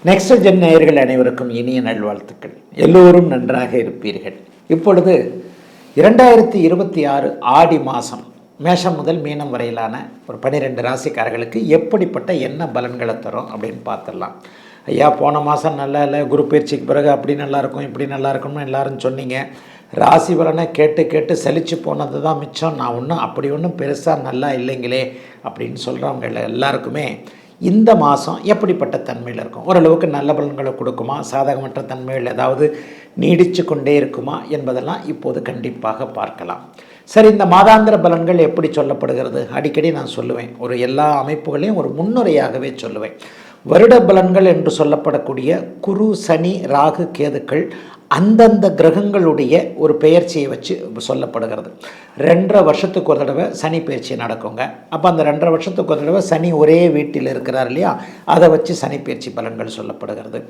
Next gen நேயர்கள் அனைவருக்கும் இனிய நல்வாழ்த்துக்கள். எல்லோரும் நன்றாக இருப்பீர்கள். இப்பொழுது 2026 ஆடி மாதம் மேஷம் முதல் மீனம் வரையிலான ஒரு 12 ராசிக்காரர்களுக்கு எப்படிப்பட்ட என்ன பலன்களை தரும் அப்படின்னு பார்த்துடலாம். ஐயா, போன மாதம் நல்லா இல்லை, குரு பயிற்சிக்கு பிறகு அப்படி நல்லாயிருக்கும் இப்படி நல்லா இருக்கும்னு எல்லாரும் சொன்னீங்க. ராசி பலனை கேட்டு கேட்டு சலிச்சு போனது தான் மிச்சம். நான் ஒன்றும் பெருசாக நல்லா இல்லைங்களே அப்படின்னு சொல்கிறவங்க எல்லாருக்குமே இந்த மாதம் எப்படிப்பட்ட தன்மையில் இருக்கும், ஓரளவுக்கு நல்ல பலன்களை கொடுக்குமா, சாதகமற்ற தன்மைகள் ஏதாவது நீடித்து கொண்டே இருக்குமா என்பதெல்லாம் இப்போது கண்டிப்பாக பார்க்கலாம். சரி, இந்த மாதாந்திர பலன்கள் எப்படி சொல்லப்படுகிறது? அடிக்கடி நான் சொல்லுவேன், ஒரு எல்லா அமைப்புகளையும் ஒரு முன்னுரையாகவே சொல்லுவேன். வருட பலன்கள் என்று சொல்லப்படக்கூடிய குரு, சனி, ராகு, கேதுக்கள் அந்தந்த கிரகங்களுடைய ஒரு பெயர்ச்சியை வச்சு சொல்லப்படுகிறது. 2.5 வருஷத்துக்கு ஒரு தடவை சனி பயிற்சி நடக்குங்க. அப்போ அந்த 2.5 வருஷத்துக்கு ஒரு தடவை சனி ஒரே வீட்டில் இருக்கிறார் இல்லையா, அதை வச்சு சனி பயிற்சி பலன்கள் சொல்லப்படுகிறது.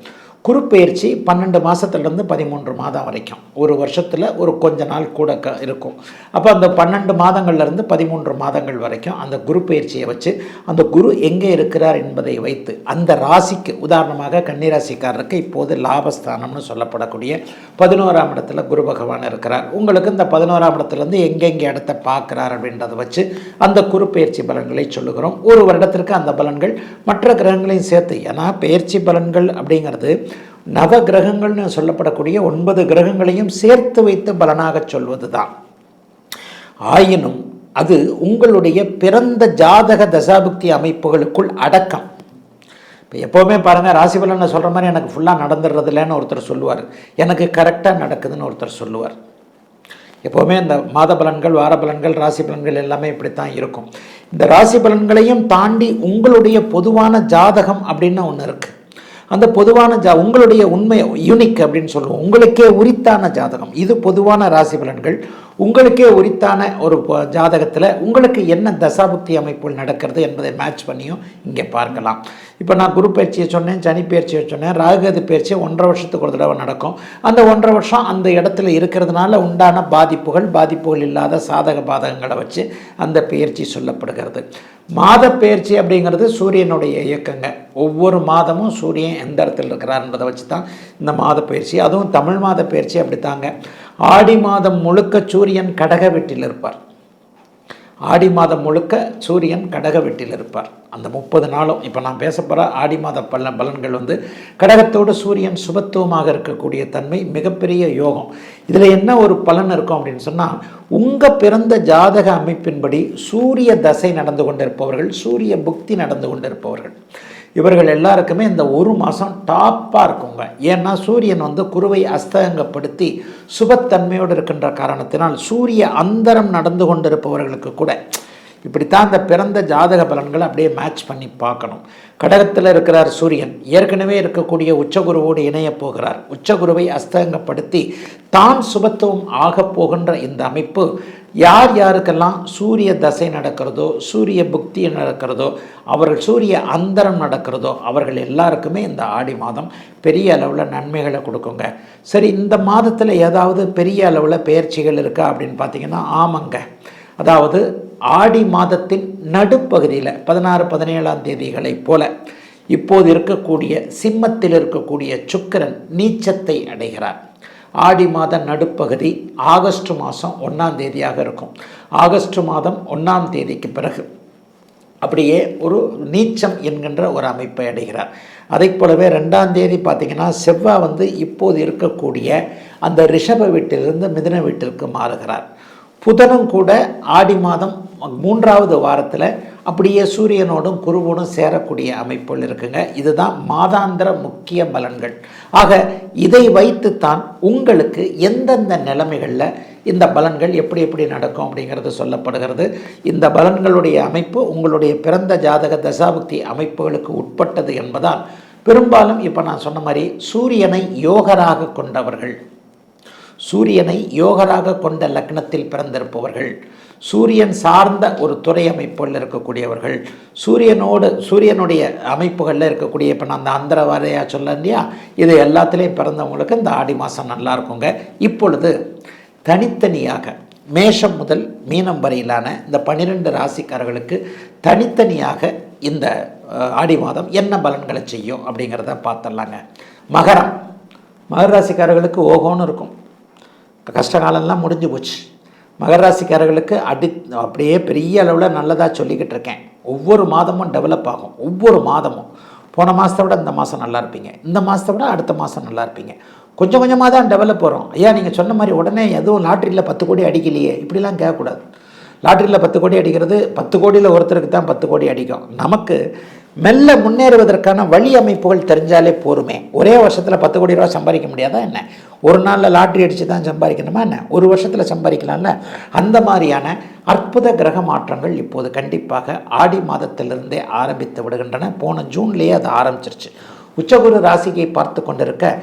குரு பயிற்சி 12 மாதத்துலேருந்து 13 மாதம் வரைக்கும், ஒரு வருஷத்தில் ஒரு கொஞ்ச நாள் கூட இருக்கும். அப்போ அந்த 12 மாதங்கள்லேருந்து 13 மாதங்கள் வரைக்கும் அந்த குரு பயிற்சியை வச்சு அந்த குரு எங்கே இருக்கிறார் என்பதை வைத்து அந்த ராசிக்கு, உதாரணமாக கன்னிராசிக்காரருக்கு இப்போது லாபஸ்தானம்னு சொல்லப்படக்கூடிய 11ஆம் இடத்துல குரு பகவான் இருக்கிறார். உங்களுக்கு இந்த 11ஆம் இடத்துலேருந்து எங்கெங்கே இடத்தை பார்க்குறார் அப்படின்றத வச்சு அந்த குரு பயிற்சி பலன்களை சொல்லுகிறோம். ஒரு வருடத்திற்கு அந்த பலன்கள் மற்ற கிரகங்களையும் சேர்த்து, ஏன்னா பயிற்சி பலன்கள் அப்படிங்கிறது நவ கிரகங்கள்னு சொல்லப்படக்கூடிய 9 கிரகங்களையும் சேர்த்து வைத்து பலனாக சொல்வது தான். ஆயினும் அது உங்களுடைய பிறந்த ஜாதக தசாபுக்தி அமைப்புகளுக்குள் அடக்கம். இப்போ எப்போவுமே பாருங்கள், ராசி பலனை சொல்கிற மாதிரி எனக்கு ஃபுல்லாக நடந்துடுறது இல்லைன்னு ஒருத்தர் சொல்லுவார், எனக்கு கரெக்டாக நடக்குதுன்னு ஒருத்தர் சொல்லுவார். எப்போவுமே இந்த மாத பலன்கள், வார பலன்கள், ராசி பலன்கள் எல்லாமே இப்படித்தான் இருக்கும். இந்த ராசி பலன்களையும் தாண்டி உங்களுடைய பொதுவான ஜாதகம் அப்படின்னு ஒன்று இருக்குது. அந்த பொதுவான உங்களுடைய உண்மை யூனிக் அப்படின்னு சொல்லுவோம், உங்களுக்கே உரித்தான ஜாதகம். இது பொதுவான ராசி பலன்கள். உங்களுக்கே உரித்தான ஒரு ஜாதகத்தில் உங்களுக்கு என்ன தசாபுக்தி அமைப்புகள் நடக்கிறது என்பதை மேட்ச் பண்ணியும் இங்கே பார்க்கலாம். இப்போ நான் குரு பயிற்சியை சொன்னேன், சனி பயிற்சியை சொன்னேன், ராகுகேது பயிற்சி 1.5 வருஷத்துக்கு ஒரு தடவை நடக்கும். அந்த 1.5 வருஷம் அந்த இடத்துல இருக்கிறதுனால உண்டான பாதிப்புகள் இல்லாத சாதக பாதகங்களை வச்சு அந்த பயிற்சி சொல்லப்படுகிறது. மாத பயிற்சி அப்படிங்கிறது சூரியனுடைய இயக்கங்க. ஒவ்வொரு மாதமும் சூரியன் எந்த இடத்துல இருக்கிறார்ன்றதை வச்சு தான் இந்த மாத பயிற்சி. அதுவும் தமிழ் மாத பயிற்சி அப்படித்தாங்க. ஆடி மாதம் முழுக்க சூரியன் கடக வீட்டில் இருப்பார். ஆடி மாதம் முழுக்க சூரியன் கடக வீட்டில் இருப்பார். அந்த 30 நாளும் இப்போ நான் பேச போகிற ஆடி மாத பலன்கள் கடகத்தோடு சூரியன் சுபத்துவமாக இருக்கக்கூடிய தன்மை மிகப்பெரிய யோகம். இதில் என்ன ஒரு பலன் இருக்கும் அப்படின்னு சொன்னால், உங்கள் பிறந்த ஜாதக அமைப்பின்படி சூரிய தசை நடந்து கொண்டிருப்பவர்கள், சூரிய புக்தி நடந்து கொண்டிருப்பவர்கள், இவர்கள் எல்லாருக்குமே இந்த ஒரு மாதம் டாப்பாக இருக்குங்க. ஏன்னா சூரியன் குருவை அஸ்தங்கப்படுத்தி சுபத்தன்மையோடு இருக்கின்ற காரணத்தினால் சூரிய அந்தரம் நடந்து கொண்டிருப்பவர்களுக்கு கூட இப்படித்தான் இந்த பிறந்த ஜாதக பலன்களை அப்படியே மேட்ச் பண்ணி பார்க்கணும். கடகத்தில் இருக்கிறார் சூரியன், ஏற்கனவே இருக்கக்கூடிய உச்சகுருவோடு இணைய போகிறார். உச்சகுருவை அஸ்தங்கப்படுத்தி தான் சுபத்துவம் ஆக போகின்ற இந்த அமைப்பு யார் யாருக்கெல்லாம் சூரிய தசை நடக்கிறதோ, சூரிய புக்தி நடக்கிறதோ, அவர்கள் சூரிய அந்தரம் நடக்கிறதோ, அவர்கள் எல்லாருக்குமே இந்த ஆடி மாதம் பெரிய அளவில் நன்மைகளை கொடுக்குங்க. சரி, இந்த மாதத்தில் ஏதாவது பெரிய அளவில் பெயர்ச்சிகள் இருக்கா அப்படின்னு பார்த்தீங்கன்னா, ஆமாங்க. அதாவது ஆடி மாதத்தின் நடுப்பகுதியில் 16, 17ஆம் தேதிகளைப் போல இப்போது இருக்கக்கூடிய சிம்மத்தில் இருக்கக்கூடிய சுக்கிரன் நீச்சத்தை அடைகிறார். ஆடி மாத நடுப்பகுதி ஆகஸ்ட் மாதம் 1ஆம் தேதியாக இருக்கும். ஆகஸ்ட் மாதம் 1ஆம் தேதிக்கு பிறகு அப்படியே ஒரு நீச்சம் என்கின்ற ஒரு அமைப்பை அடைகிறார். அதை போலவே 2ஆம் தேதி பார்த்திங்கன்னா செவ்வாய் இப்போது இருக்கக்கூடிய அந்த ரிஷப வீட்டிலிருந்து மிதுன வீட்டிற்கு மாறுகிறார். புதனும் கூட ஆடி மாதம் 3ஆவது வாரத்தில் அப்படியே சூரியனோடும் குருவோடும் சேரக்கூடிய அமைப்புகள் இருக்குங்க. இதுதான் மாதாந்திர முக்கிய பலன்கள். ஆக இதை வைத்துத்தான் உங்களுக்கு எந்தெந்த நிலைமைகளில் இந்த பலன்கள் எப்படி நடக்கும் அப்படிங்கிறது சொல்லப்படுகிறது. இந்த பலன்களுடைய அமைப்பு உங்களுடைய பிறந்த ஜாதக தசாபுக்தி அமைப்புகளுக்கு உட்பட்டது என்பதால் பெரும்பாலும் இப்போ நான் சொன்ன மாதிரி சூரியனை யோகராக கொண்டவர்கள், சூரியனை யோகராக கொண்ட லக்னத்தில் பிறந்திருப்பவர்கள், சூரியன் சார்ந்த ஒரு துறை அமைப்புகளில் இருக்கக்கூடியவர்கள், சூரியனுடைய அமைப்புகளில் இருக்கக்கூடிய, இப்போ நான் அந்த அந்தர வாரையா சொல்ல இல்லையா, இது எல்லாத்துலேயும் பிறந்தவங்களுக்கு இந்த ஆடி மாதம் நல்லா இருக்குங்க. இப்பொழுது தனித்தனியாக மேஷம் முதல் மீனம் வரையிலான இந்த 12 ராசிக்காரர்களுக்கு தனித்தனியாக இந்த ஆடி மாதம் என்ன பலன்களை செய்யும் அப்படிங்கிறத பார்த்துடலாங்க. மகரம், மகர ராசிக்காரர்களுக்கு ஓகோன்னு இருக்கும். கஷ்டகாலம்லாம் முடிஞ்சு போச்சு. மகர ராசிக்காரர்களுக்கு அப்படியே பெரிய அளவில் நல்லதாக சொல்லிக்கிட்டு இருக்கேன். ஒவ்வொரு மாதமும் டெவலப் ஆகும். ஒவ்வொரு மாதமும் போன மாதத்தை விட இந்த மாதம் நல்லா இருப்பீங்க, இந்த மாதத்தை விட அடுத்த மாதம் நல்லா இருப்பீங்க. கொஞ்சம் கொஞ்சமாக தான் டெவலப் வரும். ஐயா நீங்கள் சொன்ன மாதிரி உடனே எதுவும் லாட்ரியில் 10 கோடி அடிக்கலையே இப்படிலாம் கேட்கக்கூடாது. லாட்ரியில் 10 கோடி அடிக்கிறது 10 கோடியில் ஒருத்தருக்கு தான் 10 கோடி அடிக்கும். நமக்கு மெல்ல முன்னேறுவதற்கான வழி அமைப்புகள் தெரிஞ்சாலே போருமே. ஒரே வருஷத்தில் 10 கோடி ரூபா சம்பாதிக்க முடியாதா என்ன? ஒரு நாளில் லாட்ரி அடித்து தான் சம்பாதிக்கணுமா என்ன? ஒரு வருஷத்தில் சம்பாதிக்கலாம்ல. அந்த மாதிரியான அற்புத கிரக மாற்றங்கள் இப்போது கண்டிப்பாக ஆடி மாதத்திலிருந்தே ஆரம்பித்து விடுகின்றன. போன ஜூன்லேயே அது ஆரம்பிச்சிருச்சு. உச்சகுரு ராசியை பார்த்து கொண்டிருக்க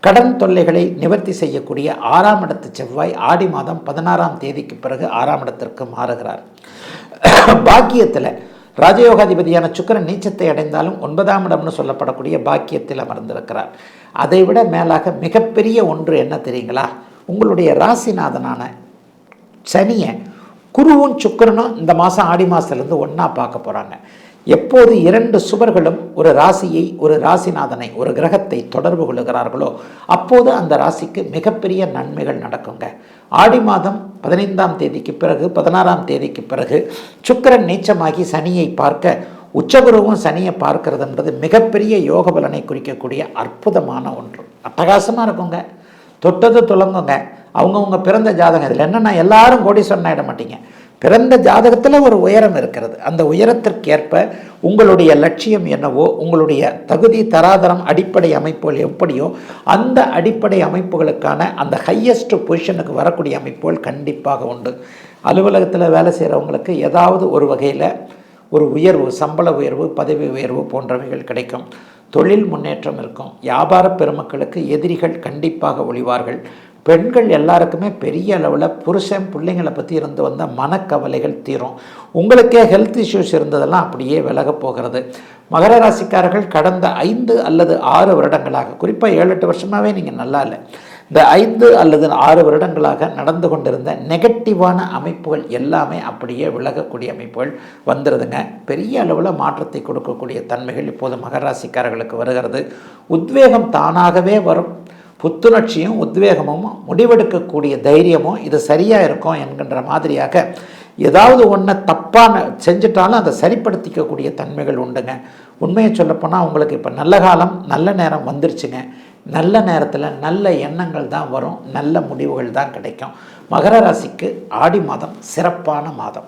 கடன் தொல்லைகளை நிவர்த்தி செய்யக்கூடிய 6ஆம் இடத்து செவ்வாய் ஆடி மாதம் 16ஆம் தேதிக்கு பிறகு 6ஆம் இடத்திற்கு மாறுகிறார். பாக்கியத்தில் ராஜயோகாதிபதியான சுக்கிரன் நீச்சத்தை அடைந்தாலும் 9ஆம் இடம்னு சொல்லப்படக்கூடிய பாக்கியத்தில் அமர்ந்திருக்கிறார். அதைவிட மேலாக மிகப்பெரிய ஒன்று என்ன தெரியுங்களா? உங்களுடைய ராசிநாதனான சனியை குருவும் சுக்கிரனும் இந்த மாதம் ஆடி மாதத்துலேருந்து ஒன்றா பார்க்க போகிறாங்க. எப்போது 2 சுவர்களும் ஒரு ராசியை, ஒரு ராசிநாதனை, ஒரு கிரகத்தை தொடர்பு கொள்ளுகிறார்களோ அப்போது அந்த ராசிக்கு மிகப்பெரிய நன்மைகள் நடக்குங்க. ஆடி மாதம் 15ஆம் தேதிக்கு பிறகு 16ஆம் தேதிக்கு பிறகு சுக்கிரன் நீச்சமாகி சனியை பார்க்க, உச்சகுருவும் சனியை பார்க்கறதுன்றது மிகப்பெரிய யோக பலனை குறிக்கக்கூடிய அற்புதமான ஒன்று. அட்டகாசமாக இருக்குங்க. தொட்டது துளங்குங்க. அவங்கவுங்க பிறந்த ஜாதகம். இதில் என்னென்னா எல்லாரும் கோடீஸ்வரன் ஆகிட மாட்டீங்க. பிறந்த ஜாதகத்தில் ஒரு உயரம் இருக்கிறது. அந்த உயரத்திற்கேற்ப உங்களுடைய லட்சியம் என்னவோ, உங்களுடைய தகுதி தராதரம் அடிப்படை அமைப்புகள் எப்படியோ அந்த அடிப்படை அமைப்புகளுக்கான அந்த ஹையஸ்ட் பொசிஷனுக்கு வரக்கூடிய அமைப்புகள் கண்டிப்பாக உண்டு. அலுவலகத்தில் வேலை செய்கிறவங்களுக்கு ஏதாவது ஒரு வகையில் ஒரு உயர்வு, சம்பள உயர்வு, பதவி உயர்வு போன்றவைகள் கிடைக்கும். தொழில் முன்னேற்றம் இருக்கும். வியாபார பெருமக்களுக்கு எதிரிகள் கண்டிப்பாக ஒழிவார்கள். பெண்கள் எல்லாருக்குமே பெரிய அளவில் புருஷன் பிள்ளைங்களை பற்றி இருந்து வந்த மனக்கவலைகள் தீரும். உங்களுக்கே ஹெல்த் இஷ்யூஸ் இருந்ததெல்லாம் அப்படியே விலகப் போகிறது. மகர ராசிக்காரர்கள் கடந்த 5 அல்லது 6 வருடங்களாக, குறிப்பாக 7-8 வருஷமாகவே நீங்கள் நல்லா இல்லை, இந்த 5 அல்லது 6 வருடங்களாக நடந்து கொண்டிருந்த நெகட்டிவான அமைப்புகள் எல்லாமே அப்படியே விலகக்கூடிய அமைப்புகள் வந்துடுதுங்க. பெரிய அளவில் மாற்றத்தை கொடுக்கக்கூடிய தன்மைகள் இப்போது மகர ராசிக்காரர்களுக்கு வருகிறது. உத்வேகம் தானாகவே வரும். புத்துணர்ச்சியும் உத்வேகமும் முடிவெடுக்கக்கூடிய தைரியமும் இது சரியாக இருக்கும் என்கின்ற மாதிரியாக ஏதாவது ஒன்றை தப்பான செஞ்சிட்டாலும் அதை சரிப்படுத்திக்கக்கூடிய தன்மைகள் உண்டுங்க. உண்மையை சொல்லப்போனால் உங்களுக்கு இப்போ நல்ல காலம், நல்ல நேரம் வந்துருச்சுங்க. நல்ல நேரத்தில் நல்ல எண்ணங்கள் தான் வரும், நல்ல முடிவுகள் தான் கிடைக்கும். மகர ராசிக்கு ஆடி மாதம் சிறப்பான மாதம்.